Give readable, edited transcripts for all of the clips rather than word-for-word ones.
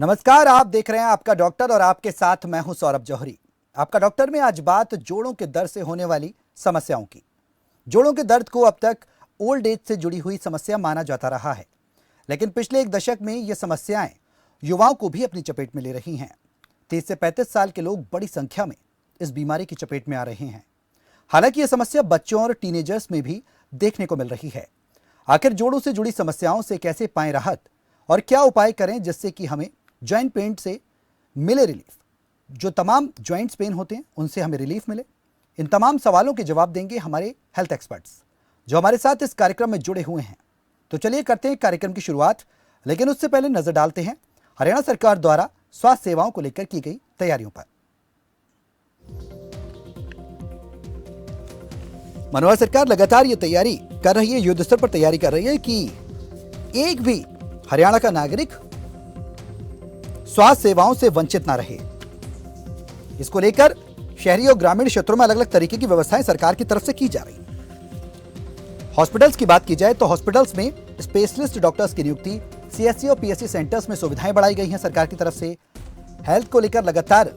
नमस्कार, आप देख रहे हैं आपका डॉक्टर और आपके साथ मैं हूं सौरभ जौहरी। आपका डॉक्टर में आज बात जोड़ों के दर्द से होने वाली समस्याओं की। जोड़ों के दर्द को अब तक ओल्ड एज से जुड़ी हुई समस्या माना जाता रहा है, लेकिन पिछले एक दशक में ये समस्याएं युवाओं को भी अपनी चपेट में ले रही हैं। 30 से 35 साल के लोग बड़ी संख्या में इस बीमारी की चपेट में आ रहे हैं। हालांकि यह समस्या बच्चों और टीनेजर्स में भी देखने को मिल रही है। आखिर जोड़ों से जुड़ी समस्याओं से कैसे पाएं राहत और क्या उपाय करें जिससे कि हमें जॉइंट पेन से मिले रिलीफ, जो तमाम जॉइंट्स पेन होते हैं उनसे हमें रिलीफ मिले। इन तमाम सवालों के जवाब देंगे हमारे हेल्थ एक्सपर्ट्स जो हमारे साथ इस कार्यक्रम में जुड़े हुए हैं। तो चलिए करते हैं कार्यक्रम की शुरुआत, लेकिन उससे पहले नजर डालते हैं हरियाणा सरकार द्वारा स्वास्थ्य सेवाओं को लेकर की गई तैयारियों पर। मनोहर सरकार लगातार ये तैयारी कर रही है, युद्ध स्तर पर तैयारी कर रही है कि एक भी हरियाणा का नागरिक स्वास्थ्य सेवाओं से वंचित ना रहे। इसको लेकर शहरी और ग्रामीण क्षेत्रों में अलग अलग तरीके की व्यवस्थाएं सरकार की तरफ से की जा रही हैं। हॉस्पिटल्स की बात की जाए तो हॉस्पिटल्स में स्पेशलिस्ट डॉक्टर्स की नियुक्ति, सीएससी और पीएससी सेंटर्स में सुविधाएं बढ़ाई गई हैं सरकार की तरफ से। हेल्थ को लेकर लगातार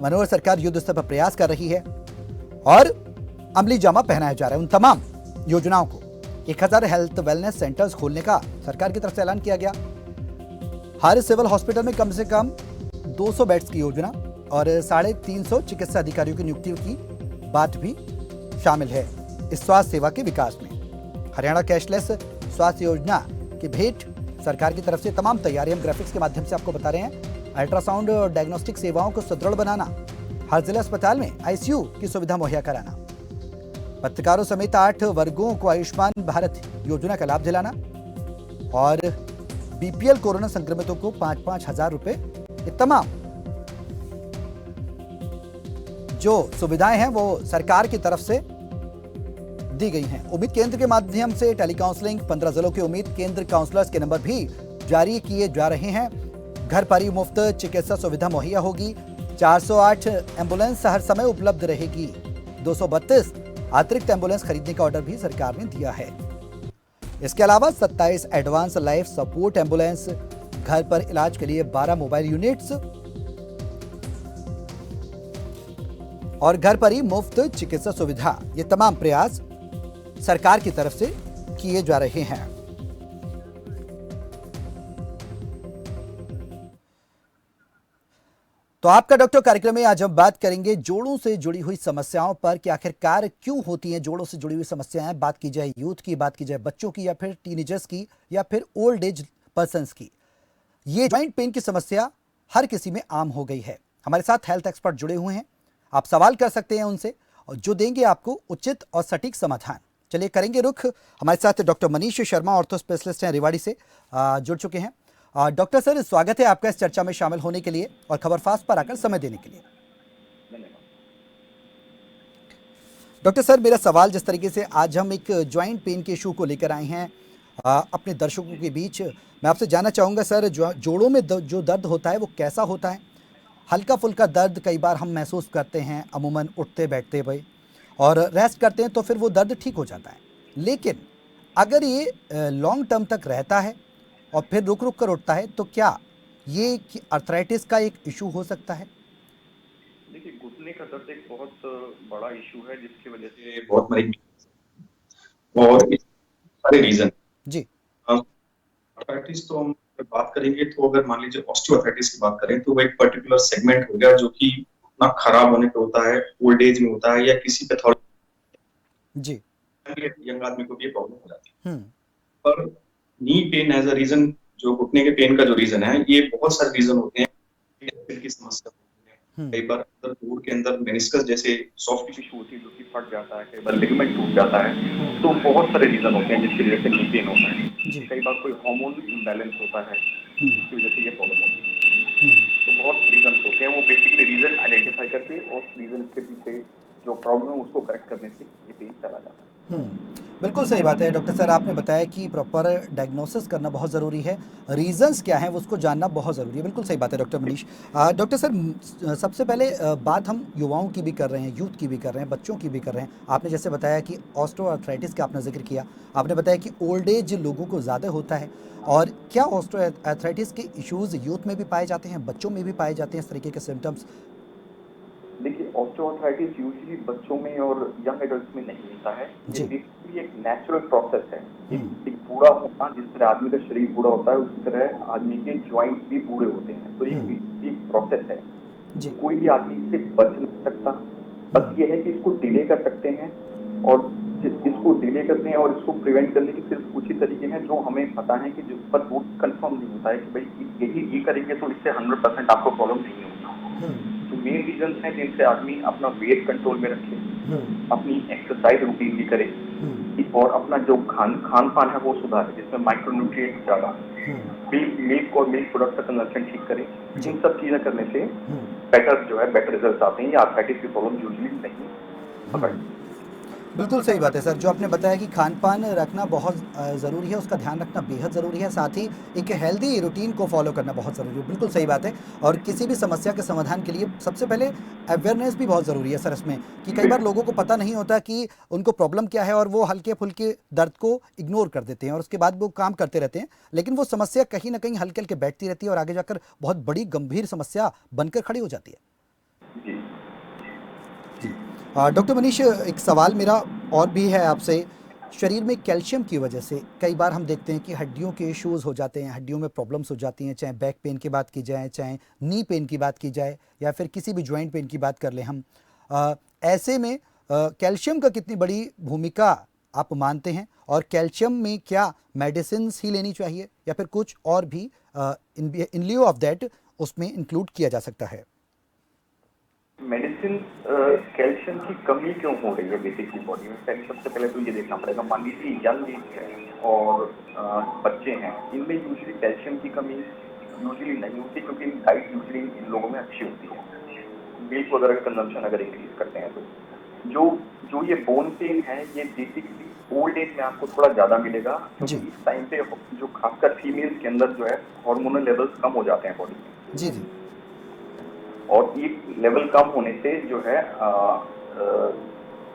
मनोहर सरकार युद्ध स्तर पर प्रयास कर रही है और अमली जामा पहनाया जा रहा है। उन तमाम योजनाओं को 1000 हेल्थ वेलनेस सेंटर्स खोलने का सरकार की तरफ से ऐलान किया गया। हर सिविल हॉस्पिटल में कम से कम 200 बेड्स की योजना और 350 चिकित्सा अधिकारियों की नियुक्तियों की बात भी शामिल है इस स्वास्थ्य सेवा के विकास में। हरियाणा कैशलेस स्वास्थ्य योजना की भेंट सरकार की तरफ से तमाम तैयारी हम ग्राफिक्स के माध्यम से आपको बता रहे हैं। अल्ट्रासाउंड और डायग्नोस्टिक सेवाओं को सुदृढ़ बनाना, हर जिला अस्पताल में आईसीयू की सुविधा मुहैया कराना, पत्रकारों समेत 8 वर्गों को आयुष्मान भारत योजना का लाभ दिलाना और बीपीएल कोरोना संक्रमितों को 5-5 हजार रुपए, ये तमाम जो सुविधाएं हैं वो सरकार की तरफ से दी गई हैं। उम्मीद केंद्र के माध्यम से टेली काउंसलिंग, 15 जिलों के उम्मीद केंद्र काउंसलर्स के नंबर भी जारी किए जा रहे हैं। घर पर ही मुफ्त चिकित्सा सुविधा मुहैया होगी। 408 एम्बुलेंस हर समय उपलब्ध रहेगी। 232 अतिरिक्त एम्बुलेंस खरीदने का ऑर्डर भी सरकार ने दिया है। इसके अलावा 27 एडवांस लाइफ सपोर्ट एम्बुलेंस, घर पर इलाज के लिए 12 मोबाइल यूनिट्स और घर पर ही मुफ्त चिकित्सा सुविधा, ये तमाम प्रयास सरकार की तरफ से किए जा रहे हैं। तो आपका डॉक्टर कार्यक्रम में आज हम बात करेंगे जोड़ों से जुड़ी हुई समस्याओं पर कि आखिरकार क्यों होती हैं जोड़ों से जुड़ी हुई समस्याएं। बात की जाए यूथ की, बात की जाए बच्चों की, या फिर टीनेजर्स की, या फिर ओल्ड एज पर्संस की। ये जॉइंट पेन की समस्या हर किसी में आम हो गई है। हमारे साथ हेल्थ एक्सपर्ट जुड़े हुए हैं, आप सवाल कर सकते हैं उनसे और जो देंगे आपको उचित और सटीक समाधान। चलिए करेंगे रुख। हमारे साथ doctor Manish Sharma, ortho specialist हैं, रेवाड़ी से जुड़ चुके हैं। डॉक्टर सर, स्वागत है आपका इस चर्चा में शामिल होने के लिए और खबर फास्ट पर आकर समय देने के लिए। डॉक्टर सर, मेरा सवाल जिस तरीके से आज हम एक ज्वाइंट पेन के इशू को लेकर आए हैं अपने दर्शकों के बीच, मैं आपसे जानना चाहूँगा सर, जोड़ों में जो दर्द होता है वो कैसा होता है? हल्का फुल्का दर्द कई बार हम महसूस करते हैं अमूमन उठते बैठते हुए, और रेस्ट करते हैं तो फिर वो दर्द ठीक हो जाता है। लेकिन अगर ये लॉन्ग टर्म तक रहता है और फिर रुक रुक कर उठता है तो क्या ये अर्थराइटिस का एक इशू हो सकता है? देखिए, घुटने का दर्द एक बहुत बड़ा इशू है जिसकी वजह से बहुत मरीज और इसके सारे रीजन जी। अर्थराइटिस तो हम अगर बात करेंगे तो अगर मान लीजिए ऑस्टियोआर्थराइटिस की बात करें तो वो एक पर्टिकुलर सेगमेंट हो गया जो कि ना खराब होने पे होता है, ओल्ड एज में होता है या किसी पैथोलॉजी जी। यंग आदमी को भी ये प्रॉब्लम हो जाती हम्म। है। पर knee pain as a reason, जो घुटने के पेन का जो रीजन है, ये बहुत सारे रीजन होते हैं। दिल की समस्या होती है, हम्म। कई बार अंदर जोड़ के अंदर मेनिस्कस जैसे सॉफ्ट टिश्यू होती है जो कि फट जाता है, कई बार लिगामेंट टूट जाता है। तो बहुत सारे रीजन होते हैं जिसकी वजह से नी पेन होता है। जी। कई बार कोई हार्मोन इम्बैलेंस होता है हम्म। जिसकी वजह से ये प्रॉब्लम होती है। हम्म। तो बहुत रीजन होते हैं, वो बेसिकली रीजन आइडेंटिफाई करके और रीजन के पीछे जो प्रॉब्लम है उसको करेक्ट करने से ये पेन चला जाता है। बिल्कुल सही बात है डॉक्टर सर, आपने बताया कि प्रॉपर डायग्नोसिस करना बहुत ज़रूरी है, रीज़न्स क्या हैं वो उसको जानना बहुत ज़रूरी है। बिल्कुल सही बात है डॉक्टर मनीष। डॉक्टर सर, सबसे पहले बात हम युवाओं की भी कर रहे हैं, यूथ की भी कर रहे हैं, बच्चों की भी कर रहे हैं। आपने जैसे बताया कि ऑस्टियोआर्थराइटिस का आपने ज़िक्र किया, आपने बताया कि ओल्ड एज लोगों को ज़्यादा होता है। और क्या ऑस्टियोआर्थराइटिस के इश्यूज़ यूथ में भी पाए जाते हैं, बच्चों में भी पाए जाते हैं इस तरीके के सिम्टम्स? देखिए, ऑस्टियोआर्थराइटिस यूजुअली बच्चों में और यंग एडल्ट्स में नहीं होता है। ये जी। बेसिकली एक नेचुरल प्रोसेस है। हुँ। एक बूढ़ा होना, जिस तरह आदमी का शरीर बूढ़ा होता है, उसी तरह आदमी के जॉइंट्स भी बूढ़े होते हैं। तो हुँ। एक प्रोसेस है। जी। कोई भी आदमी इससे बच नहीं सकता। हुँ। बस ये है कि इसको डिले कर सकते हैं, और इसको डिले करते हैं और इसको प्रिवेंट करने के सिर्फ कुछ ही तरीके हैं जो हमें पता है, कि जिस पर वो कंफर्म नहीं होता है कि भाई ये करेंगे तो इससे 100% आपको प्रॉब्लम नहीं होगी। हुँ। जो मेन रीजन है जिनसे आदमी अपना वेट कंट्रोल में रखे, हुँ। अपनी एक्सरसाइज रूटीन भी करे, हुँ। और अपना जो खान पान है वो सुधारे, जिसमें माइक्रोन्यूट्रिएंट्स ज़्यादा, हुँ। मिल्क और मिल्क प्रोडक्ट का कंजम्पशन ठीक करे। जी। इन सब चीज़ें करने से हुँ। बेटर रिजल्ट आते हैं। या आर्थराइटिस की प्रॉब्लम यूजुअली नहीं पकड़ती। बिल्कुल सही बात है सर, जो आपने बताया कि खान-पान रखना बहुत ज़रूरी है, उसका ध्यान रखना बेहद ज़रूरी है, साथ ही एक हेल्दी रूटीन को फ़ॉलो करना बहुत ज़रूरी है, बिल्कुल सही बात है। और किसी भी समस्या के समाधान के लिए सबसे पहले अवेयरनेस भी बहुत ज़रूरी है सर इसमें, कि कई बार लोगों को पता नहीं होता कि उनको प्रॉब्लम क्या है और वो हल्के-फुल्के दर्द को इग्नोर कर देते हैं और उसके बाद वो काम करते रहते हैं, लेकिन वो समस्या कहीं न कहीं हल्के-हल्के बैठती रहती है और आगे जाकर बहुत बड़ी गंभीर समस्या बनकर खड़ी हो जाती है। जी। जी। डॉक्टर मनीष, एक सवाल मेरा और भी है आपसे। शरीर में कैल्शियम की वजह से कई बार हम देखते हैं कि हड्डियों के इश्यूज़ हो जाते हैं, हड्डियों में प्रॉब्लम्स हो जाती हैं, चाहे बैक पेन की बात की जाए, चाहे नी पेन की बात की जाए या फिर किसी भी जॉइंट पेन की बात कर लें हम। ऐसे में कैल्शियम का कितनी बड़ी भूमिका आप मानते हैं और कैल्शियम में क्या मेडिसिन्स ही लेनी चाहिए या फिर कुछ और भी इन लिeu ऑफ दैट उसमें इंक्लूड किया जा सकता है? मेडिसिन कैल्शियम की कमी क्यों हो रही है बेसिकली बॉडी में? सबसे पहले तो ये देखना पड़ेगा। मान लीजिए यंग एज है और बच्चे हैं, इनमें यूजुअली कैल्शियम की कमी यूजुअली नहीं होती, क्योंकि डाइट यूजुअली इन लोगों में अच्छी होती है। मिल्क वगैरह का कंजम्पशन अगर इंक्रीज करते हैं तो जो जो ये बोन पेन है, ये बेसिकली ओल्ड एज में आपको थोड़ा ज्यादा मिलेगा, क्योंकि जी। इस टाइम पे जो खासकर फीमेल्स के अंदर जो है हार्मोनल लेवल्स कम हो जाते हैं बॉडी में। जी। जी। और एक लेवल कम होने से जो है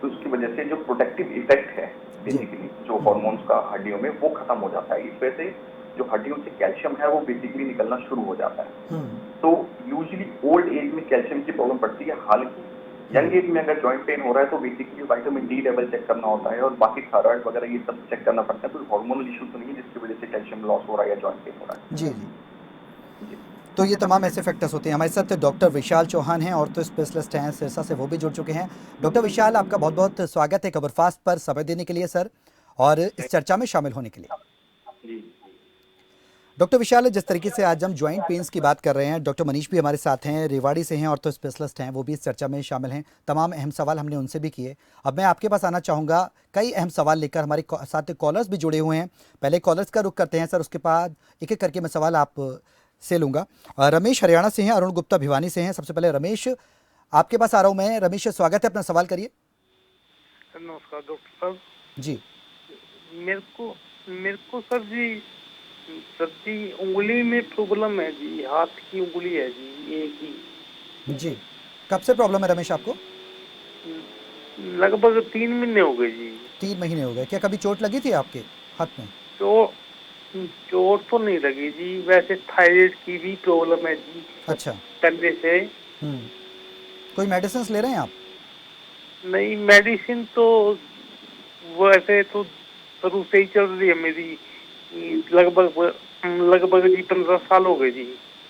तो उसकी वजह से जो प्रोटेक्टिव इफेक्ट है जी। बेसिकली जो हार्मोन्स का हड्डियों में, वो खत्म हो जाता है। इस वजह से जो हड्डियों से कैल्शियम है वो बेसिकली निकलना शुरू हो जाता है। तो यूजुअली ओल्ड एज में कैल्शियम की प्रॉब्लम पड़ती है। हालांकि यंग एज में अगर जॉइंट पेन हो रहा है तो basically vitamin D level check करना होता है और बाकी थायराइड वगैरह ये सब चेक करना पड़ता है। कोई हार्मोनल इशू तो नहीं है जिसकी वजह से कैल्शियम लॉस हो रहा है या जॉइंट पेन हो रहा जी। जी। है। जी। तो ये तमाम ऐसे फैक्टर्स होते हैं। हमारे साथ डॉक्टर विशाल चौहान हैं, ऑर्थो स्पेशलिस्ट हैं, सिरसा से वो भी जुड़ चुके हैं। डॉक्टर विशाल, आपका बहुत बहुत स्वागत है खबरफास्ट पर समय देने के लिए सर, और इस चर्चा में शामिल होने के लिए। जी। डॉक्टर विशाल, जिस तरीके से आज हम जॉइंट पेन्स की बात कर रहे हैं, डॉक्टर मनीष भी हमारे साथ हैं, रेवाड़ी से हैं, ऑर्थो स्पेशलिस्ट हैं, वो भी इस चर्चा में शामिल हैं। तमाम अहम सवाल हमने उनसे भी किए। अब मैं आपके पास आना चाहूँगा कई अहम सवाल लेकर। हमारे साथ कॉलर्स भी जुड़े हुए हैं। पहले कॉलर्स का रुख करते हैं सर, उसके बाद एक एक करके मैं सवाल आप से लूँगा। रमेश हरियाणा से हैं, अरुण गुप्ता भिवानी से हैं। सबसे पहले रमेश, आपके पास आ रहा हूँ मैं। रमेश, स्वागत है, अपना सवाल करिए। नमस्कार डॉक्टर साहब जी। मेरे को सर जी उंगली में प्रॉब्लम है जी, हाथ की उंगली है जी एक ही। जी, कब से प्रॉब्लम है रमेश आपको? लगभग 3 महीने हो गए जी। 3 महीने हो गए। क्या कभी चोट लगी थी आपके हाथ में? तो चोट तो नहीं लगी जी, वैसे थायराइड की भी प्रॉब्लम है जी अच्छा। पहले से। कोई मेडिसिन ले रहे हैं आप? नहीं, मेडिसिन तो वैसे तो शुरू से ही चल रही है मेरी, लगभग जी 15 साल हो गए जी।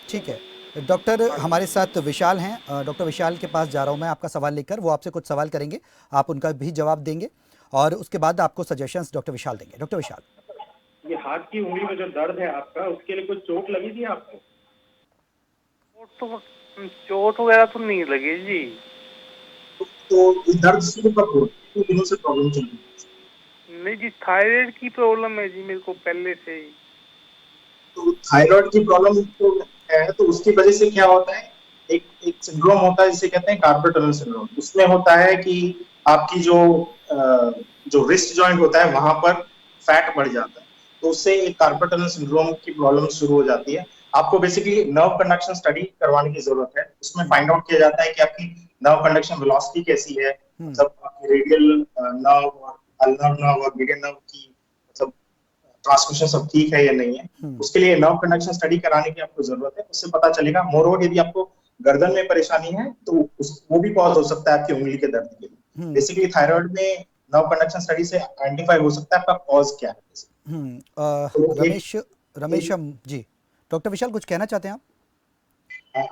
ठीक है। डॉक्टर हमारे साथ विशाल हैं। डॉक्टर विशाल के पास जा रहा हूँ मैं आपका सवाल लेकर। वो आपसे कुछ सवाल करेंगे, आप उनका भी जवाब देंगे और उसके बाद आपको सजेशंस डॉक्टर विशाल देंगे। डॉक्टर विशाल, ये हाथ की उंगली में जो दर्द है आपका, उसके लिए कुछ चोट लगी थी आपको? चोट वगैरह तो नहीं लगी जी। तो ये दर्द शुरू कब हुआ? कितने दिनों से प्रॉब्लम चल रही है? नहीं जी, थायराइड की प्रॉब्लम है जी मेरे को पहले से ही। तो थायराइड की प्रॉब्लम तो है, तो उसकी वजह से क्या होता है, एक सिंड्रोम होता है जिसे कहते हैं कार्पल टनल सिंड्रोम। उसमें होता है कि आपकी जो जो रिस्ट जॉइंट होता है वहां पर फैट बढ़ जाता है, तो उससे एक कार्पल टनल सिंड्रोम की प्रॉब्लम शुरू हो जाती है। आपको बेसिकली नर्व कंडक्शन स्टडी करवाने की जरूरत है। उसमें फाइंड आउट किया जाता है कि आपकी नर्व कंडक्शन वेलोसिटी कैसी है, मतलब आपकी रेडियल नर्व और अल्नर नर्व और मीडियन नर्व की मतलब ट्रांसमिशन सब ठीक है या नहीं है। उसके लिए नर्व कंडक्शन स्टडी कराने की आपको जरूरत है, उससे पता चलेगा। मोरओवर यदि आपको गर्दन में परेशानी है तो वो भी कॉज हो सकता है आपकी उंगली के दर्द के लिए। बेसिकली थायराइड में नर्व कंडक्शन स्टडी से आइडेंटिफाई हो सकता है आपका कॉज क्या है। रमेश रमेश जी, डॉक्टर विशाल कुछ कहना चाहते हैं आप?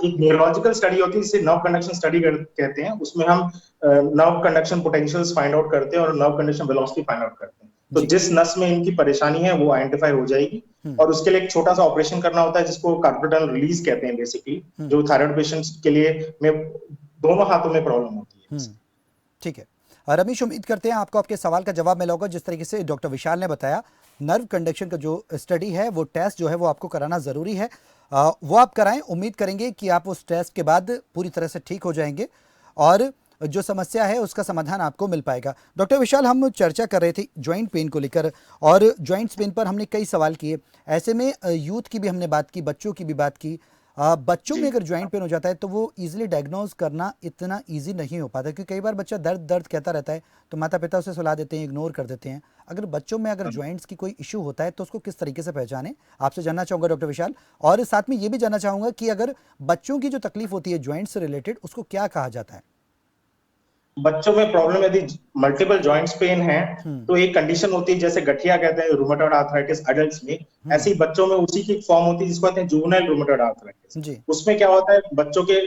एक न्यूरोलॉजिकल स्टडी होती है जिसे नर्व कंडक्शन स्टडी कहते हैं। उसमें हम nerve conduction potentials find out करते हैं और nerve conduction velocity find out करते हैं। तो जिस नस में इनकी परेशानी है वो आइडेंटिफाई हो जाएगी और उसके लिए एक छोटा सा ऑपरेशन करना होता है जिसको कार्पल टनल रिलीज कहते हैं बेसिकली, जो थायराइड पेशेंट्स के लिए में दोनों हाथों में प्रॉब्लम होती है। ठीक है रमेश, उम्मीद करते हैं आपको आपके सवाल का जवाब मिला होगा। जिस तरीके से डॉक्टर विशाल ने बताया, नर्व कंडक्शन का जो स्टडी है वो टेस्ट जो है वो आपको कराना ज़रूरी है, वो आप कराएं। उम्मीद करेंगे कि आप उस टेस्ट के बाद पूरी तरह से ठीक हो जाएंगे और जो समस्या है उसका समाधान आपको मिल पाएगा। डॉक्टर विशाल, हम चर्चा कर रहे थे जॉइंट पेन को लेकर और जॉइंट्स पेन पर हमने कई सवाल किए। ऐसे में यूथ की भी हमने बात की, बच्चों की भी बात की। बच्चों में अगर जॉइंट पेन हो जाता है तो वो इजीली डायग्नोज करना इतना इजी नहीं हो पाता, क्योंकि कई बार बच्चा दर्द दर्द कहता रहता है तो माता पिता उसे सुला देते हैं, इग्नोर कर देते हैं। अगर बच्चों में अगर जॉइंट्स की कोई इशू होता है तो उसको किस तरीके से पहचानें, आपसे जानना चाहूँगा डॉक्टर विशाल। और साथ में ये भी जानना चाहूँगा कि अगर बच्चों की जो तकलीफ होती है जॉइंट से रिलेटेड, उसको क्या कहा जाता है? बच्चों में प्रॉब्लम यदि मल्टीपल जॉइंट्स पेन है तो एक कंडीशन होती है जैसे गठिया कहते हैं रूमेटॉइड आर्थराइटिस एडल्ट्स में, ऐसे ही बच्चों में उसी की फॉर्म होती है जिसको कहते हैं जुवेनाइल रूमेटॉइड आर्थराइटिस। उसमें क्या होता है, बच्चों के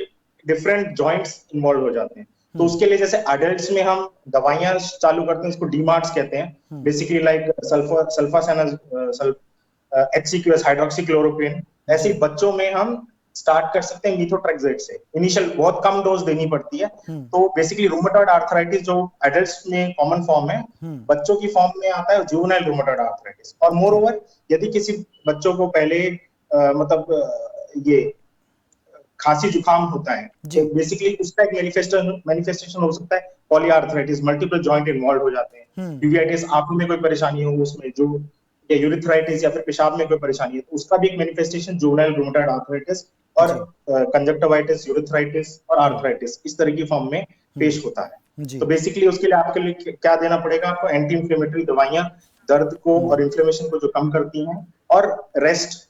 डिफरेंट जॉइंट्स इन्वॉल्व हो जाते हैं। तो उसके लिए जैसे एडल्ट्स में हम दवाइयां चालू करते हैं, इसको डीमार्ट्स कहते हैं, बेसिकली लाइक सल्फासाइनस, HCQS हाइड्रोक्सीक्लोरोक्विन। ऐसे ही बच्चों में हम स्टार्ट कर सकते हैं मीथोट्रेक्सेट से, इनिशियल बहुत कम डोज देनी पड़ती है। तो बेसिकली रूमेटॉइड आर्थराइटिस जो एडल्ट्स में कॉमन फॉर्म है, बच्चों की फॉर्म में आता है जुवेनाइल रूमेटॉइड आर्थराइटिस। और मोर ओवर यदि किसी बच्चों को पहले ये खांसी जुकाम होता है तो बेसिकली उसका एक मैनिफेस्टेशन हो सकता है पॉलीआर्थराइटिस, मल्टीपल जॉइंट इन्वॉल्व हो जाते हैं। यूवेटिस, आंखों में कोई परेशानी हो उसमें, जो या यूरिथ्राइटिस या फिर पेशाब में कोई परेशानी है तो उसका भी एक मैनिफेस्टेशन जुवेनाइल रूमेटॉइड आर्थराइटिस और कंजक्टिवाइटिस, यूरिथ्राइटिस और आर्थराइटिस इस तरह की फॉर्म में पेश होता है। तो बेसिकली उसके लिए आपके लिए क्या देना पड़ेगा, आपको एंटी इंफ्लेमेटरी दवाइयां दर्द को और इन्फ्लेमेशन को जो कम करती हैं, और रेस्ट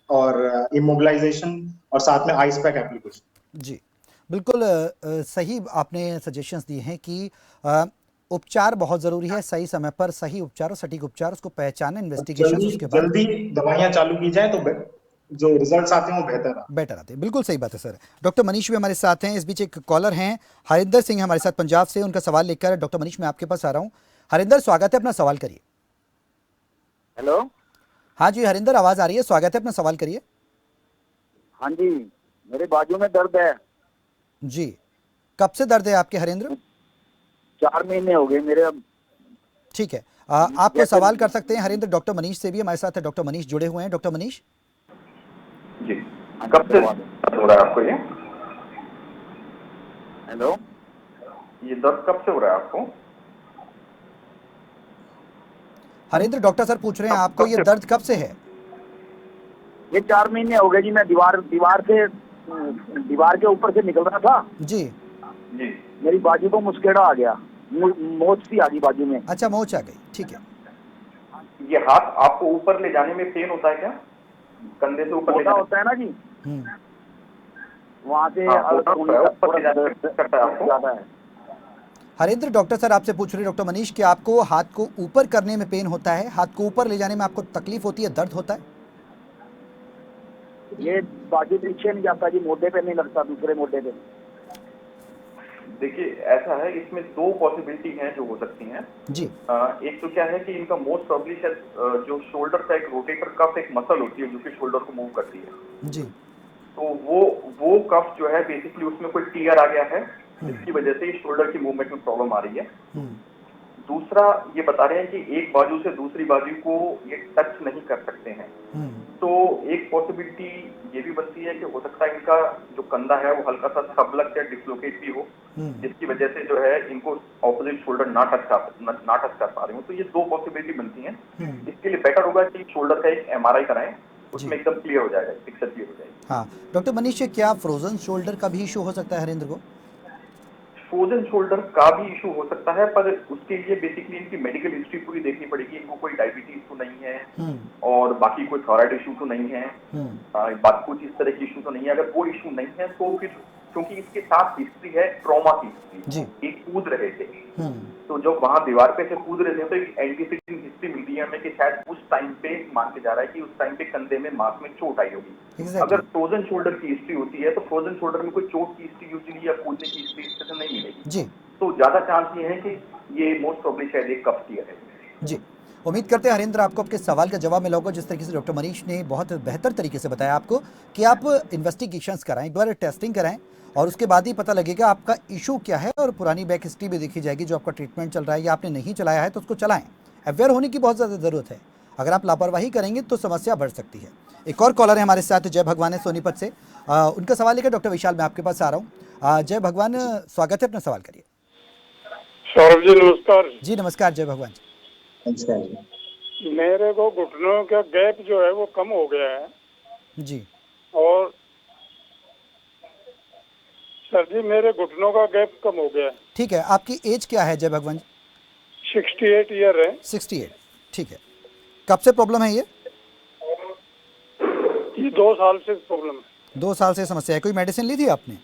और इमोबिलाइजेशन और साथ में आइस पैक एप्लीकेशन। जी बिल्कुल सही आपने सजेशंस दिए हैं कि उपचार बहुत जरूरी है, सही समय पर सही उपचार और सटीक उपचार, उसको पहचाने, इन्वेस्टिगेशन, उसके बाद जल्दी दवाइयां चालू की जाए तो जो रिजल्ट्स आते हैं वो बेटर आते हैं। बिल्कुल सही बात है सर। डॉक्टर मनीष भी हमारे साथ हैं। इस बीच एक कॉलर हैं हरिंदर सिंह हमारे साथ पंजाब से, उनका सवाल लेकर डॉक्टर मनीष मैं आपके पास आ रहा हूँ। हरिंदर, स्वागत है, अपना सवाल करिए। हेलो, हाँ जी हरिंदर, आवाज आ रही है, स्वागत है, अपना सवाल करिए। हाँ जी, मेरे बाजू में दर्द है जी। कब से दर्द है आपके हरिंदर? 4 महीने हो गए मेरे। अब ठीक है, आप कोई सवाल कर सकते हैं हरिंदर। डॉक्टर मनीष से भी हमारे साथ है, डॉक्टर मनीष जुड़े हुए हैं। डॉक्टर मनीष जी, कब से हो रहा है आपको ये? हेलो, ये दर्द कब से हो रहा है आपको? हरिंदर, डॉक्टर सर पूछ रहे हैं आपको ये दर्द कब से है? ये 4 महीने हो गए जी। मैं दीवार के ऊपर से निकल रहा था जी जी, मेरी बाजू को मुस्केड़ा आ गया, मोच सी आ गई बाजू में। अच्छा, मोच आ गई, ठीक है। ये हाथ आपको ऊपर ले जाने में पेन होता है क्या? कंधे से ऊपर ले जाना होता है ना जी, वहाँ से ज्यादा है। हरिंद्र, डॉक्टर सर आपसे पूछ रहे डॉक्टर मनीष कि आपको हाथ को ऊपर करने में पेन होता है, हाथ को ऊपर ले जाने में आपको तकलीफ होती है, दर्द होता है? ये बाजू पीछे नहीं जाता जी, मोढे पे नहीं लगता, दूसरे मोढे पे। देखिए ऐसा है, इसमें 2 पॉसिबिलिटी हैं जो हो सकती हैं जी। एक तो क्या है कि इनका मोस्ट प्रोबेबली जो शोल्डर का एक रोटेटर कफ एक मसल होती है जो कि शोल्डर को मूव करती है जी। तो वो कफ जो है बेसिकली उसमें कोई टीयर आ गया है जिसकी वजह से शोल्डर की मूवमेंट में प्रॉब्लम आ रही है। दूसरा ये बता रहे हैं कि एक बाजू से दूसरी बाजू को ये टच नहीं कर सकते हैं, तो एक पॉसिबिलिटी ये भी बनती है कि हो सकता है इनका जो कंधा है वो हल्का सा सबलक्स या डिस्लोकेट भी हो, जिसकी वजह से जो है इनको ऑपोजिट शोल्डर ना टच कर पा रहे हो। तो ये दो पॉसिबिलिटी बनती हैं। इसके लिए बेटर होगा कि शोल्डर का एक एमआरआई कराएं, उसमें एकदम क्लियर हो जाएगा, पिक्चर क्लियर हो जाएगी। हाँ डॉक्टर मनीष, क्या फ्रोजन शोल्डर का भी इशू हो सकता है हरेंद्र को? फ्रोजन शोल्डर का भी इशू हो सकता है, पर उसके लिए बेसिकली इनकी मेडिकल हिस्ट्री पूरी देखनी पड़ेगी। इनको कोई डायबिटीज तो नहीं है और बाकी कोई थायराइड इशू तो नहीं है, बाकी कुछ इस तरह की इशू तो नहीं है। अगर वो इशू नहीं है तो फिर क्योंकि इसके साथ हिस्ट्री है ट्रॉमा की हिस्ट्री, एक कूद रहे थे, तो जब वहां दीवार पे से कूद रहे थे तो एक एंटीसीडेंट हिस्ट्री मिलती है हमें कि शायद उस टाइम पे मान के जा रहा है कि उस टाइम पे कंधे में मांस में चोट आई होगी। अगर फ्रोजन शोल्डर की हिस्ट्री होती है तो फ्रोजन शोल्डर में कोई चोट की हिस्ट्री यूजुअली या कूदने की हिस्ट्री इस तरह नहीं मिलेगी, तो ज्यादा चांस ये है कि ये मोस्ट प्रोबेबली शायद एक कफ टीयर है। जी, उम्मीद करते हैं हरेंद्र आपको आपके सवाल का जवाब मिला होगा। जिस तरीके से डॉक्टर मनीष ने बहुत बेहतर तरीके से बताया आपको कि आप इन्वेस्टिगेशंस कराएं, एक बार टेस्टिंग कराएं और उसके बाद ही पता लगेगा आपका इशू क्या है और पुरानी बैक हिस्ट्री भी देखी जाएगी। जो आपका ट्रीटमेंट चल रहा है या आपने नहीं चलाया है तो उसको चलाएं। अवेयर होने की बहुत ज़्यादा ज़रूरत है, अगर आप लापरवाही करेंगे तो समस्या बढ़ सकती है। एक और कॉलर है हमारे साथ, जय भगवान है सोनीपत से। उनका सवाल लेकर डॉक्टर विशाल मैं आपके पास आ रहा हूँ। जय भगवान, स्वागत है, अपना सवाल करिए। सौरभ जी नमस्कार। जी नमस्कार जय भगवान जी। मेरे को घुटनों का गैप जो है वो कम हो गया है जी, और सर जी मेरे घुटनों का गैप कम हो गया है। ठीक है, आपकी एज क्या है जय भगवान? 68 ईयर है। 68, ठीक है। कब से प्रॉब्लम है ये? 2 साल से प्रॉब्लम है। 2 साल से समस्या है, कोई मेडिसिन ली थी आपने?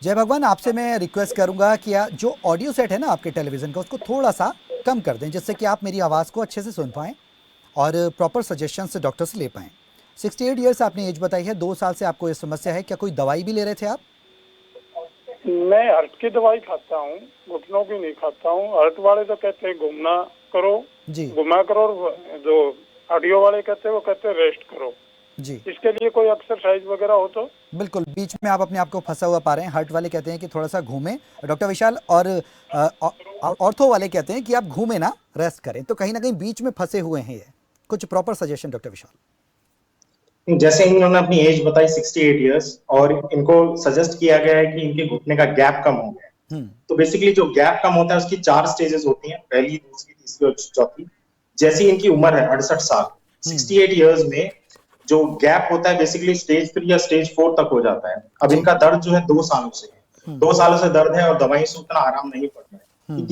जय भगवान, आपसे मैं रिक्वेस्ट करूंगा कि जो ऑडियो सेट है ना आपके टेलीविज़न का उसको थोड़ा सा कम कर दें, जिससे कि आप मेरी आवाज़ को अच्छे से सुन पाएँ और प्रॉपर सजेशन से डॉक्टर से ले पाएँ। 68 ईयर्स आपने एज बताई है, 2 साल से आपको ये समस्या है। क्या कोई दवाई भी ले रहे थे आप? मैं हर्ट की दवाई खाता हूँ, घुटनों की नहीं खाता हूँ। हर्ट वाले तो कहते हैं घूमना करो जी, घुमा करो, और जो ऑडियो वाले कहते हैं वो कहते हैं रेस्ट करो जी। इसके लिए कोई एक्सरसाइज वगैरह हो तो? बिल्कुल, बीच में आप अपने आप को फंसा हुआ पा रहे हैं। हर्ट वाले कहते हैं कि थोड़ा सा घूमें डॉक्टर विशाल, और ऑर्थो वाले कहते हैं कि आप घूमें ना, रेस्ट करें। तो कहीं ना कहीं बीच में फंसे हुए हैं। ये कुछ प्रॉपर सजेशन डॉक्टर विशाल। जैसे इन्होंने अपनी एज बताई 68 इयर्स और इनको सजेस्ट किया गया है कि इनके घुटने का गैप कम हो गया है। तो बेसिकली जो गैप कम होता है उसकी 4 स्टेजेस होती हैं, पहली, दूसरी, तीसरी और चौथी। जैसी इनकी उम्र है 68 साल, 68 इयर्स में जो गैप होता है बेसिकली स्टेज 3 या स्टेज 4 तक हो जाता है। अब इनका दर्द जो है 2 सालों से है, 2 सालों से दर्द है और दवाई से उतना आराम नहीं पड़ रहा है।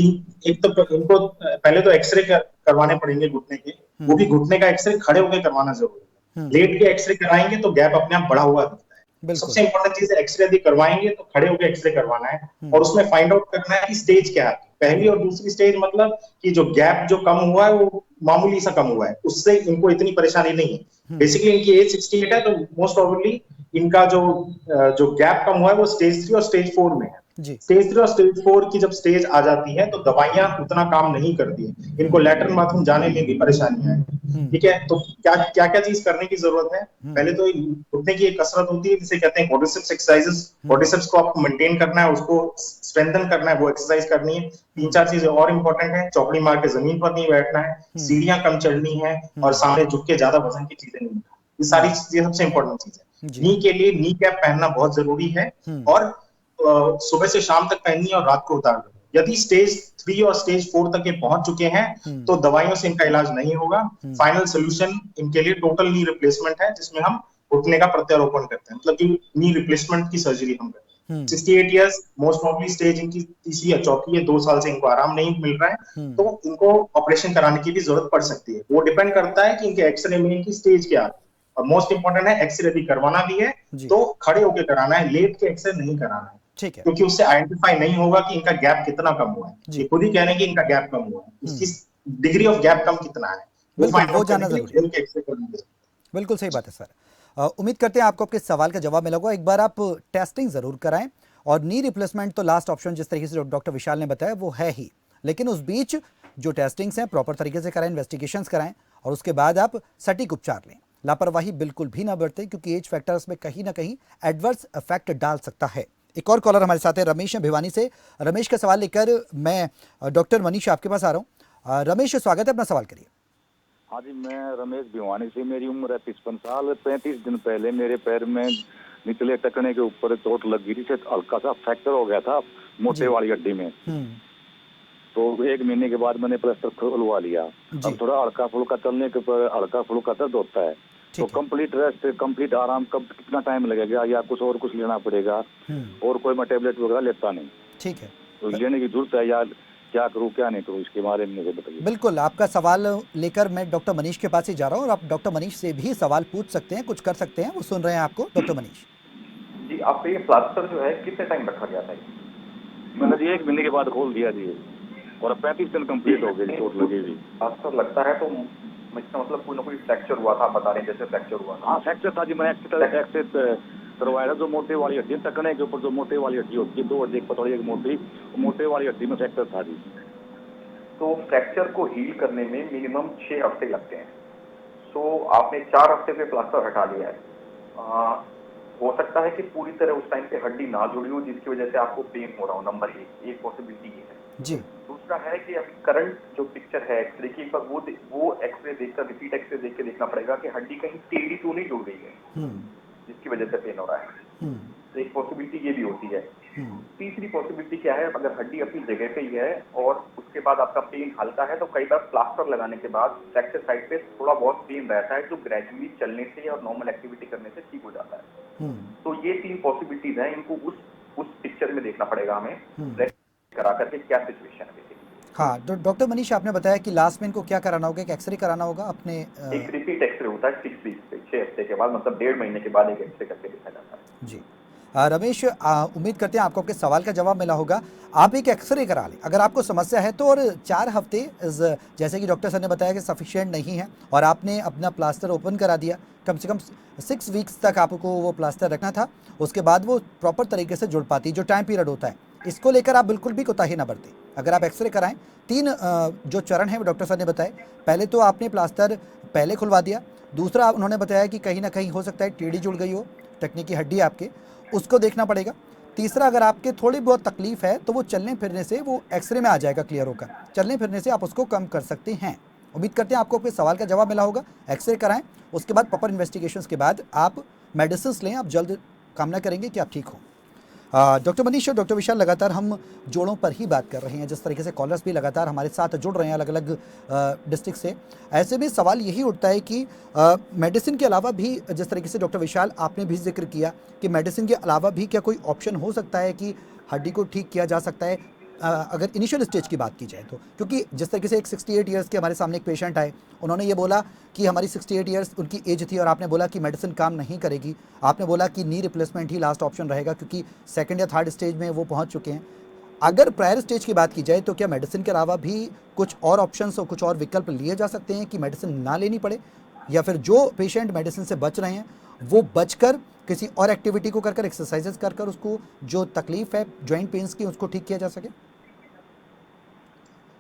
एक तो इनको पहले तो एक्सरे करवाने पड़ेंगे घुटने के, वो भी घुटने का एक्सरे खड़े होकर करवाना जरूरी है। लेट के एक्सरे कराएंगे तो गैप अपने आप बढ़ा हुआ दिखता है। सबसे इंपॉर्टेंट चीज है एक्सरे यदि करवाएंगे तो खड़े होकर एक्सरे करवाना है और उसमें फाइंड आउट करना है कि स्टेज क्या है। पहली और दूसरी स्टेज मतलब कि जो गैप जो कम हुआ है वो मामूली सा कम हुआ है, उससे इनको इतनी परेशानी नहीं है। बेसिकली इनकी एज 68 है तो मोस्ट प्रोबेबली इनका जो गैप कम हुआ है वो स्टेज 3 और स्टेज 4 में है। स्टेज 3 और स्टेज 4 की जब स्टेज आ जाती है तो दवाइयां उतना काम नहीं करती है, इनको लैट्रिन बाथरूम जाने में भी परेशानियां हैं। ठीक है, तो क्या क्या चीज करने की जरूरत है? पहले तो घुटने की एक कसरत होती है जिसे कहते हैं क्वाड्रिसेप्स एक्सरसाइजेस। क्वाड्रिसेप्स को आपको मेंटेन करना है, उसको स्ट्रेंथन करना है, वो एक्सरसाइज करनी है। 3-4 चीजें और इंपॉर्टेंट है, चौकड़ी मार के जमीन पर नहीं बैठना है, सीढ़ियां कम चढ़नी है और सामने झुक के ज्यादा वजन की चीजें नहीं। ये सारी चीजें सबसे इंपॉर्टेंट चीज है। नी के लिए नी कैप पहनना बहुत जरूरी है और सुबह से शाम तक पहननी है और रात को उतार दो। यदि स्टेज 3 और स्टेज 4 तक ये पहुंच चुके हैं तो दवाइयों से इनका इलाज नहीं होगा। फाइनल सोल्यूशन इनके लिए टोटल नी रिप्लेसमेंट है, जिसमें हम घुटने का प्रत्यारोपण करते हैं, मतलब कि नी रिप्लेसमेंट की सर्जरी हम करते हैं। 68 इयर्स मोस्ट प्रोबेबली स्टेज इनकी तीसरी या चौथी है, 2 साल से इनको आराम नहीं मिल रहा है तो इनको ऑपरेशन कराने की भी जरूरत पड़ सकती है। वो डिपेंड करता है कि इनके एक्सरे में इनकी स्टेज क्या है। और मोस्ट इंपॉर्टेंट है एक्सरे यदि करवाना भी है तो खड़े होकर कराना है, लेट के एक्सरे नहीं कराना है। ठीक है, क्योंकि उससे आइडेंटिफाई नहीं होगा कि इनका गैप कितना कम हुआ है। ये खुद ही कह रहे हैं कि इनका गैप कम हुआ है, उसकी डिग्री ऑफ गैप कम कितना है वो जानना जरूरी है। बिल्कुल सही बात है सर। उम्मीद करते हैं आपको आपके सवाल का जवाब मिला होगा। एक बार आप टेस्टिंग जरूर कराएं और नी रिप्लेसमेंट तो लास्ट ऑप्शन जिस तरीके से डॉक्टर विशाल ने बताया वो है ही, लेकिन उस बीच जो टेस्टिंग्स हैं प्रॉपर तरीके से कराएं, इन्वेस्टिगेशंस कराएं और उसके बाद आप सटीक उपचार लें। लापरवाही बिल्कुल भी ना बरतें क्योंकि एज फैक्टर्स में कहीं ना कहीं एडवर्स इफेक्ट डाल सकता है। एक और कॉलर हमारे साथ है, रमेश है भिवानी से। रमेश का सवाल लेकर मैं डॉक्टर मनीष आपके पास आ रहा रमेश, स्वागत है, अपना सवाल करिए। हाँ जी, मैं रमेश भिवानी से, मेरी उम्र है 55 साल। 35 दिन पहले मेरे पैर में निचले टखने के ऊपर चोट लग गई थी, हल्का सा फ्रैक्चर हो गया था मोटे वाली हड्डी में। तो 1 महीने के बाद मैंने प्लास्टर खुलवा लिया। अब थोड़ा हल्का फुल्का चलने के ऊपर हल्का फुल्का दर्द होता है। तो कंप्लीट रेस्ट, कंप्लीट आराम कब कितना टाइम लगेगा, या कुछ लेना पड़ेगा? और कोई मैं टेबलेट वगैरह लेता नहीं। ठीक है, तो लेने की जरूरत है, या क्या करूँ क्या नहीं करूँ, इसके बारे में मुझे बताइए। बिल्कुल, आपका सवाल लेकर मैं डॉक्टर मनीष के पास ही जा रहा हूँ और आप डॉक्टर मनीष से भी सवाल पूछ सकते हैं, कुछ कर सकते हैं, वो सुन रहे हैं आपको। डॉक्टर मनीष जी, आपका ये प्लास्टर जो है कितने टाइम रखा गया था? मैंने जी 1 महीने के बाद खोल दिया जी, और 35 दिन कंप्लीट हो गई चोट लगी हुई। प्लास्टर लगता है तो इसका मतलब कोई ना कोई फ्रैक्चर हुआ था, बता रहे हैं जैसे फ्रैक्चर हुआ था। हाँ, फ्रैक्चर था जी, मैंने एक्सरसाइज करवाया था। जो मोटे वाली हड्डी टखने के ऊपर जो मोटे वाली हड्डी होती है, 2 हड्डी, एक पतली एक मोटे वाली हड्डी में फ्रैक्चर था जी। तो फ्रैक्चर को हील करने में मिनिमम 6 हफ्ते लगते हैं। सो आपने 4 हफ्ते पे प्लास्टर हटा लिया है। हो सकता है कि पूरी तरह उस टाइम पे हड्डी ना जुड़ी हो, जिसकी वजह से आपको पेन हो रहा हो। नंबर 1 एक पॉसिबिलिटी ये है जी। दूसरा है कि अभी करंट जो पिक्चर है एक्सरे की, पर वो एक्सरे देखकर, रिपीट एक्सरे देख के देखना पड़ेगा कि हड्डी कहीं टेढ़ी तो नहीं जुड़ गई है जिसकी वजह से पेन हो रहा है। तो एक पॉसिबिलिटी ये भी होती है। तीसरी पॉसिबिलिटी क्या है, अगर हड्डी अपनी जगह पे ही है और उसके बाद आपका पेन हल्का है, तो कई बार प्लास्टर लगाने के बाद फ्रैक्चर साइड पे थोड़ा बहुत पेन रहता है, जो ग्रेजुअली चलने से और नॉर्मल एक्टिविटी करने से ठीक हो जाता है। तो ये 3 पॉसिबिलिटीज हैं, इनको उस पिक्चर में देखना पड़ेगा हमें, करा करके क्या सिचुएशन है। हाँ, तो डॉक्टर मनीष, आपने बताया कि लास्ट में इनको क्या कराना होगा, एक एक्सरे कराना होगा अपने। एक रिपीट एक्सरे होता है 6 वीक पे, 6 हफ्ते के बाद, मतलब 1.5 महीने के बाद एक एक्सरे करके देखा जाता है। जी रमेश, उम्मीद करते हैं आपको आपके सवाल का जवाब मिला होगा। आप एक एक्सरे करा लें अगर आपको समस्या है तो, और 4 हफ्ते जैसे कि डॉक्टर सर ने बताया कि सफिशिएंट नहीं है, और आपने अपना प्लास्टर ओपन करा दिया, कम से कम 6 वीक्स तक आपको वो प्लास्टर रखना था, उसके बाद वो प्रॉपर तरीके से जुड़ पाती, जो टाइम पीरियड होता है। इसको लेकर आप बिल्कुल भी कोताही ना बरतें। अगर आप एक्सरे कराएं, 3 जो चरण हैं वो डॉक्टर सर ने बताए। पहले तो आपने प्लास्टर पहले खुलवा दिया, दूसरा उन्होंने बताया कि कहीं ना कहीं हो सकता है टेढ़ी जुड़ गई हो टखने की हड्डी आपके, उसको देखना पड़ेगा। तीसरा, अगर आपके थोड़ी बहुत तकलीफ है तो वो चलने फिरने से वो एक्सरे में आ जाएगा क्लियर होकर, चलने फिरने से आप उसको कम कर सकते हैं। उम्मीद करते हैं आपको आपके सवाल का जवाब मिला होगा। एक्सरे कराएं, उसके बाद प्रॉपर इन्वेस्टिगेशंस के बाद आप मेडिसिन लें, आप जल्द कामना करेंगे कि आप ठीक हो। डॉक्टर मनीष और डॉक्टर विशाल, लगातार हम जोड़ों पर ही बात कर रहे हैं, जिस तरीके से कॉलर्स भी लगातार हमारे साथ जुड़ रहे हैं अलग अलग डिस्ट्रिक्ट से। ऐसे में सवाल यही उठता है कि मेडिसिन के अलावा भी, जिस तरीके से डॉक्टर विशाल आपने भी जिक्र किया कि मेडिसिन के अलावा भी क्या कोई ऑप्शन हो सकता है कि हड्डी को ठीक किया जा सकता है, अगर इनिशियल स्टेज की बात की जाए तो। क्योंकि जिस तरीके से एक 68 ईयर्स के हमारे सामने एक पेशेंट आए, उन्होंने ये बोला कि हमारी 68 ईयर्स उनकी एज थी, और आपने बोला कि मेडिसिन काम नहीं करेगी, आपने बोला कि नी रिप्लेसमेंट ही लास्ट ऑप्शन रहेगा क्योंकि 2nd या 3rd स्टेज में वो पहुंच चुके हैं। अगर प्रायर स्टेज की बात की जाए तो क्या मेडिसिन के अलावा भी कुछ और ऑप्शंस और कुछ और विकल्प लिए जा सकते हैं कि मेडिसिन ना लेनी पड़े, या फिर जो पेशेंट मेडिसिन से बच रहे हैं वो बचकर किसी और एक्टिविटी को कर एक्सरसाइजेस कर उसको जो तकलीफ है जॉइंट पेन्स की उसको ठीक किया जा सके?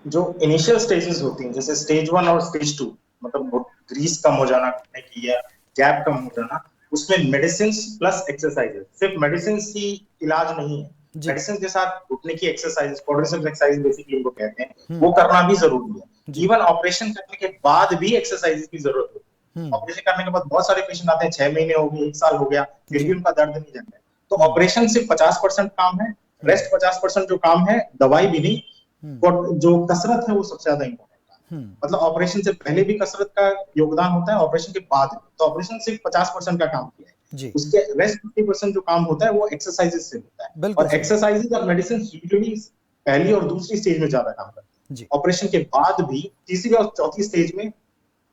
जो इनिशियल स्टेजेस होती हैं, जैसे स्टेज 1 और स्टेज 2, मतलब ग्रीस कम हो जाना की या गैप कम हो जाना, उसमें मेडिसिन प्लस एक्सरसाइजेस, सिर्फ मेडिसिन ही इलाज नहीं है। मेडिसिन के साथ घुटने की एक्सरसाइज, क्वाड्रिसेप्स एक्सरसाइज बेसिकली इनको कहते हैं, वो करना भी जरूरी है। इवन ऑपरेशन करने के बाद भी एक्सरसाइज की जरूरत होती है। ऑपरेशन करने के बाद बहुत सारे पेशेंट आते हैं, 6 महीने हो गए, 1 साल हो गया, फिर भी उनका दर्द नहीं जाता है। तो ऑपरेशन सिर्फ 50% काम है, रेस्ट 50% जो काम है, दवाई भी नहीं, जो कसरत है वो सबसे ज्यादा इम्पोर्टेंट है। मतलब ऑपरेशन से पहले भी कसरत का योगदान होता है, ऑपरेशन के बाद भी। तो ऑपरेशन सिर्फ 50% का काम किया है, उसके रेस्ट 50% जो काम होता है वो एक्सरसाइजेस से होता है। और एक्सरसाइजेस और मेडिसिन यूजुअली पहली और दूसरी स्टेज में ज्यादा काम करते हैं। ऑपरेशन के बाद भी तीसरी और चौथी स्टेज में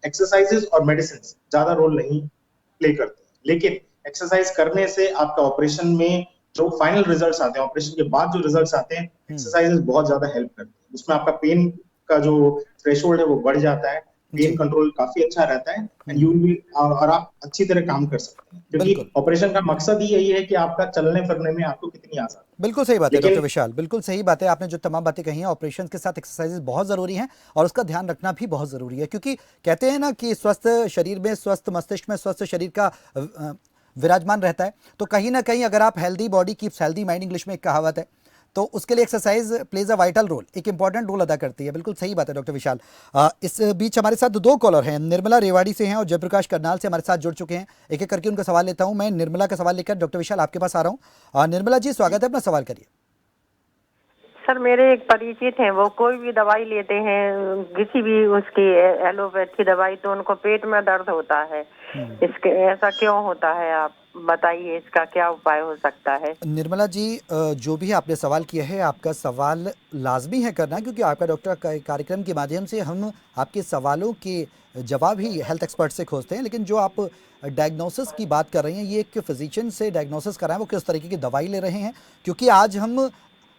एक्सरसाइजेस और मेडिसिन ज्यादा रोल नहीं प्ले करते हैं। लेकिन एक्सरसाइज करने से आपका ऑपरेशन में जो फाइनल रिजल्ट्स आते हैं, ऑपरेशन के बाद जो रिजल्ट्स आते हैं, एक्सरसाइजेस बहुत ज्यादा हेल्प करते हैं। उसमें आपका पेन का जो थ्रेशोल्ड है वो बढ़ जाता है, पेन कंट्रोल काफी अच्छा रहता है, एंड यू विल और आप अच्छी तरह काम कर सकते हैं, क्योंकि ऑपरेशन का मकसद ही यही है कि आपका चलने फिरने में आपको कितनी आसानी। बिल्कुल सही बात है डॉक्टर विशाल, बिल्कुल सही बात है। आपने जो तमाम बातें कही हैं, ऑपरेशन के साथ एक्सरसाइजेस बहुत जरूरी हैं और उसका ध्यान रखना भी बहुत जरूरी है, क्योंकि कहते हैं ना कि स्वस्थ शरीर में, स्वस्थ मस्तिष्क में, स्वस्थ शरीर का विराजमान रहता है। तो कहीं ना कहीं अगर आप healthy body keeps healthy mind, English में एक कहावत है, तो उसके लिए exercise plays a vital role, एक इंपॉर्टेंट रोल अदा करती है। बिल्कुल सही बात है डॉक्टर विशाल। इस बीच हमारे साथ दो कॉलर हैं, निर्मला रेवाड़ी से हैं और जयप्रकाश करनाल से हमारे साथ जुड़ चुके हैं। एक एक करके उनका सवाल लेता हूं। मैं निर्मला का सवाल लेकर डॉक्टर विशाल आपके पास आ रहा हूँ। निर्मला जी, स्वागत है, अपना सवाल करिए। सर, मेरे एक परिचित हैं, वो कोई भी दवाई लेते हैं, किसी भी उसकी एलोपैथी दवाई, तो उनको पेट में दर्द होता है। इसके ऐसा क्यों होता है, आप बताइए, इसका क्या उपाय हो सकता है? निर्मला जी, जो भी आपने सवाल किया है, आपका सवाल लाजमी है करना, क्योंकि आपका डॉक्टर कार्यक्रम के माध्यम से हम आपके सवालों के जवाब ही हेल्थ एक्सपर्ट से खोजते हैं। लेकिन जो आप डायग्नोसिस की बात कर रहे हैं, ये एक फिजिशियन से डायग्नोसिस कराएं, वो किस तरीके की दवाई ले रहे हैं, क्योंकि आज हम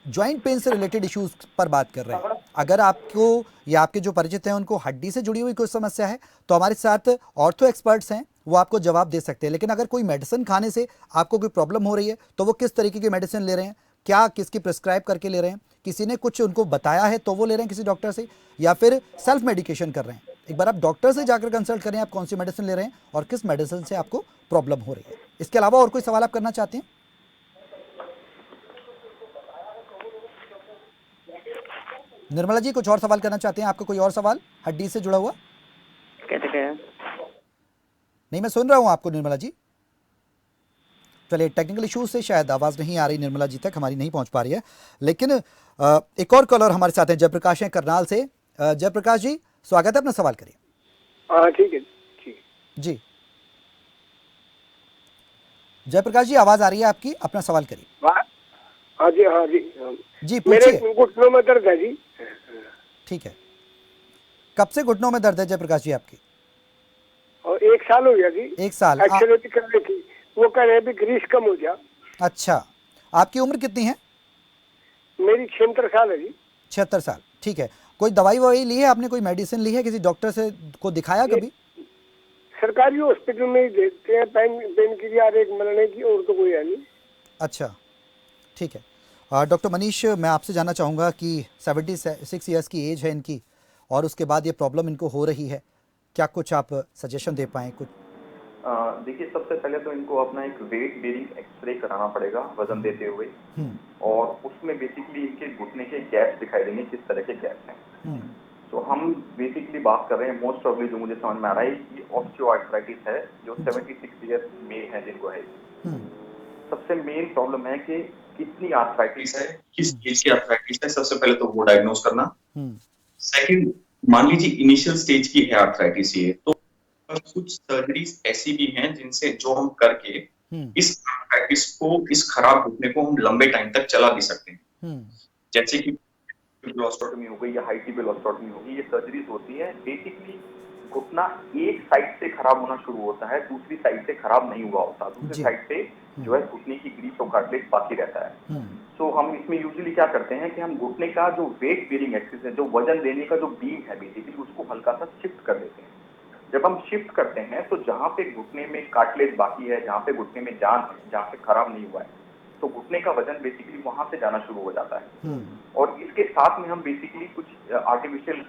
जॉइंट पेन से रिलेटेड इश्यूज पर बात कर रहे हैं। अगर आपको या आपके जो परिचित हैं उनको हड्डी से जुड़ी हुई कोई समस्या है तो हमारे साथ ऑर्थो एक्सपर्ट्स हैं, वो आपको जवाब दे सकते हैं। लेकिन अगर कोई मेडिसिन खाने से आपको कोई प्रॉब्लम हो रही है तो वो किस तरीके की मेडिसिन ले रहे हैं, क्या किसकी प्रिस्क्राइब करके ले रहे हैं, किसी ने कुछ उनको बताया है तो वो ले रहे हैं किसी डॉक्टर से, या फिर सेल्फ मेडिकेशन कर रहे हैं। एक बार आप डॉक्टर से जाकर कंसल्ट करें आप कौन सी मेडिसिन ले रहे हैं और किस मेडिसिन से आपको प्रॉब्लम हो रही है। इसके अलावा और कोई सवाल आप करना चाहते हैं? निर्मला जी, कुछ और सवाल करना चाहते हैं? आपका कोई और सवाल हड्डी से जुड़ा हुआ? नहीं, मैं सुन रहा हूं आपको निर्मला जी। चलिए, टेक्निकल इश्यूज से शायद आवाज नहीं आ रही निर्मला जी तक, हमारी नहीं पहुंच पा रही है। लेकिन एक और कॉलर हमारे साथ हैं, जयप्रकाश हैं करनाल से। जयप्रकाश जी, स्वागत है, अपना सवाल करिए। हाँ, ठीक है, ठीक जी जयप्रकाश जी, आवाज आ रही है आपकी, अपना सवाल करिए। हाँ जी, हाँ जी, जी मेरे पूछिए। घुटनों में दर्द है जी। ठीक है, कब से घुटनों में दर्द है जयप्रकाश जी आपकी? और 1 साल हो गया जी। 1 साल। एक्सरे भी कर रही थी, वो कह रहे हैं ग्रीस कम हो गया। अच्छा, आपकी उम्र कितनी है? मेरी 76 साल है जी। 76 साल, ठीक है। कोई दवाई ववाई ली है आपने, कोई मेडिसिन ली है, किसी डॉक्टर से को दिखाया कभी? सरकारी हॉस्पिटल में ही देते हैं, पेन की यार एक मलने की, और तो कोई है नहीं। अच्छा, ठीक है। डॉक्टर मनीष, मैं आपसे जानना चाहूँगा कि 76 ईयर्स की एज है इनकी और उसके बाद ये प्रॉब्लम इनको हो रही है, क्या कुछ आप सजेशन दे पाएँ कुछ? देखिए, सबसे पहले तो इनको अपना एक वेट बेरिंग एक्सरे कराना पड़ेगा वजन देते हुए, और उसमें बेसिकली इनके घुटने के गैप दिखाई देंगे, किस तरह के गैप हैं। तो हम बेसिकली बात कर रहे हैं, मोस्ट प्रॉब्ली जो मुझे समझ में आ रहा है कि ऑस्टियोआर्थराइटिस है, जो 76 ईयर्स मेल है जिनको है। सबसे मेन प्रॉब्लम है कि कितनी आर्थराइटिस है, किस एज की आर्थराइटिस है, सबसे पहले तो वो डायग्नोज करना। सेकंड, मान लीजिए इनिशियल स्टेज की है आर्थराइटिस ये, तो कुछ सर्जरीज ऐसी भी हैं जिनसे जो हम करके इस आर्थराइटिस को, इस खराब घुटने को हम लंबे टाइम तक चला भी सकते हैं। जैसे कि ऑस्टियोटॉमी हो गई या हाई टिबियल ऑस्टियोटॉमी होगी, ये सर्जरीज होती है। बेसिकली घुटना एक साइड से खराब होना शुरू होता है, दूसरी साइड से खराब नहीं हुआ होता, दूसरी साइड से जो है घुटने की ग्रीस और कार्टिलेज बाकी रहता है। तो हम इसमें यूजुअली क्या करते हैं कि हम घुटने का जो वेट बेरिंग एक्सिस है, जो वजन देने का जो बीम है, बेसिकली उसको हल्का सा शिफ्ट कर देते हैं। जब हम शिफ्ट करते हैं तो जहाँ पे घुटने में कार्टिलेज बाकी है, जहाँ पे घुटने में जान है, जहाँ पे खराब नहीं हुआ है, तो घुटने का वजन बेसिकली वहां से जाना शुरू हो जाता है। और इसके साथ में हम बेसिकली कुछ आर्टिफिशियल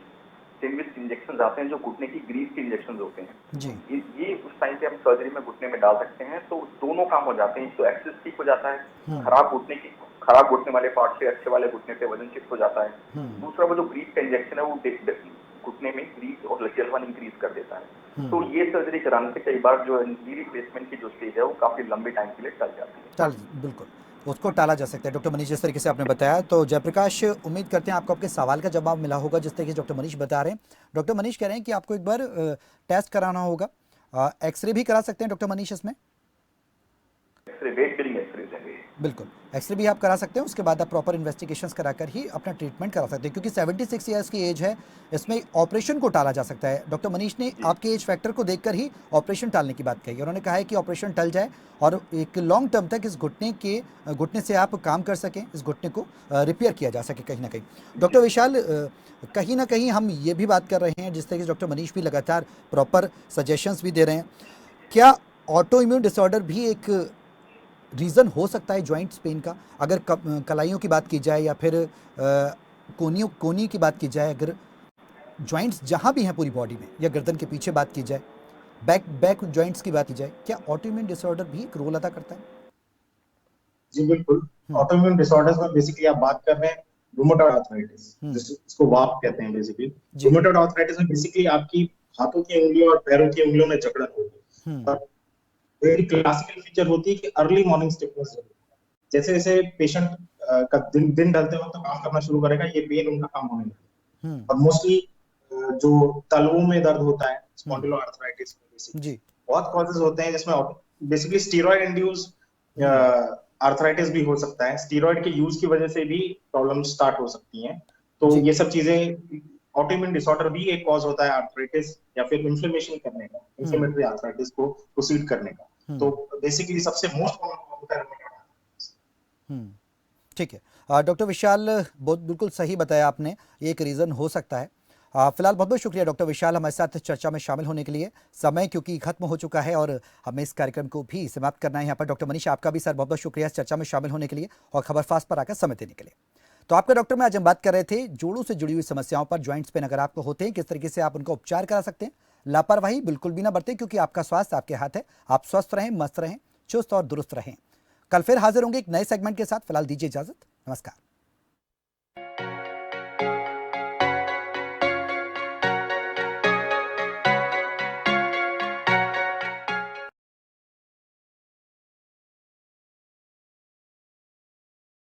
सेंडविच इंजेक्शन आते हैं जो घुटने की ग्रीस के इंजेक्शन होते हैं। ये उस टाइम पे हम सर्जरी में घुटने में डाल सकते हैं, तो दोनों काम हो जाते हैं। तो एक्सेस ठीक हो जाता है, खराब घुटने वाले पार्ट से अच्छे वाले घुटने पे वजन शिफ्ट हो जाता है। दूसरा, वो जो ग्रीस का इंजेक्शन है वो घुटने में ग्रीस और लचीलापन इंक्रीज कर देता है। तो ये सर्जरी कराने से कई बार जो नी रिप्लेसमेंट की जो स्टेज है वो काफी लंबे टाइम के लिए टल जाती है। बिल्कुल, उसको टाला जा सकता है। डॉक्टर मनीष, जिस तरीके से आपने बताया, तो जयप्रकाश, उम्मीद करते हैं आपको आपके सवाल का जवाब मिला होगा जिस तरीके से डॉक्टर मनीष बता रहे हैं। डॉक्टर मनीष कह रहे हैं कि आपको एक बार टेस्ट कराना होगा, एक्सरे भी करा सकते हैं डॉक्टर मनीष इसमें? एक्सरे, वेट बेरिंग एक्सरे है। बिल्कुल, एक्सरे भी आप करा सकते हैं, उसके बाद आप प्रॉपर इन्वेस्टिगेशंस कराकर ही अपना ट्रीटमेंट करा सकते हैं, क्योंकि 76 ईयर्स की एज है, इसमें ऑपरेशन को टाला जा सकता है। डॉक्टर मनीष ने आपके एज फैक्टर को देखकर ही ऑपरेशन टालने की बात कही। उन्होंने कहा है कि ऑपरेशन टल जाए और एक लॉन्ग टर्म तक इस घुटने से आप काम कर सकें, इस घुटने को रिपेयर किया जा सके कहीं ना कहीं। डॉक्टर विशाल, कहीं ना कहीं हम ये भी बात कर रहे हैं, जिस तरीके से डॉक्टर मनीष भी लगातार प्रॉपर सजेशंस भी दे रहे हैं, क्या ऑटो इम्यून डिसऑर्डर भी एक रीज़न हो सकता है जॉइंट्स पेन का? अगर कलाइयों की बात की जाए या फिर कोनी की बात की जाए, अगर जॉइंट्स जहाँ भी हैं पूरी बॉडी में, या गर्दन के पीछे बात की जाए, बैक जॉइंट्स की बात की जाए, क्या ऑटो इम्यून डिसऑर्डर भी एक रोल अदा करता है? जी बिल्कुल, ऑटोइम्यून डिसऑर्डर्स में बेसिकली आप बात कर रहे हैं रूमेटॉइड आर्थराइटिस, जिसको वाप कहते हैं बेसिकली। रूमेटॉइड आर्थराइटिस में बेसिकली आपकी हाथों की उंगलियों और पैरों की उंगलियों में जकड़न होगी और वेरी क्लासिकल फीचर होती है कि अर्ली मॉर्निंग स्टिफनेस। जैसे जैसे पेशेंट का दिन ढलते वक्त काम करना शुरू करेगा, ये पेन उनका कम होने लगेगा। और मोस्टली जो तलवों में दर्द होता है स्पॉन्डिलोआर्थराइटिस में जी बहुत कॉजेज होते हैं, जिसमें बेसिकली स्टीरॉयड इंड्यूस आर्थराइटिस भी हो सकता है। स्टीरॉयड के यूज की वजह से भी प्रॉब्लम स्टार्ट हो सकती हैं। तो ये सब चीजें, ऑटोइम्यून डिसऑर्डर भी एक कॉज होता है आर्थराइटिस या फिर इन्फ्लेमेशन करने का, इन्फ्लेमेटरी आर्थराइटिस को प्रोसीड करने का। तो बेसिकली सबसे मोस्ट कॉमन होता है। ठीक है डॉक्टर विशाल, बहुत बिल्कुल सही बताया आपने, ये एक रीज़न हो सकता है। फिलहाल बहुत बहुत शुक्रिया डॉक्टर विशाल हमारे साथ चर्चा में शामिल होने के लिए। समय क्योंकि खत्म हो चुका है और हमें इस कार्यक्रम को भी समाप्त करना है यहाँ पर। डॉक्टर मनीष, आपका भी सर बहुत बहुत शुक्रिया इस चर्चा में शामिल होने के लिए और खबर फास्ट पर आकर समय देने के लिए। तो आपका डॉक्टर में आज हम बात कर रहे थे जोड़ों से जुड़ी हुई समस्याओं पर, जॉइंट्स पेन अगर आपको होते हैं किस तरीके से आप उनका उपचार करा सकते हैं। लापरवाही बिल्कुल भी ना बरतें, क्योंकि आपका स्वास्थ्य आपके हाथ है। आप स्वस्थ रहें, मस्त रहें, चुस्त और दुरुस्त रहें। कल फिर हाजिर होंगे एक नए सेगमेंट के साथ। फिलहाल दीजिए इजाजत, नमस्कार।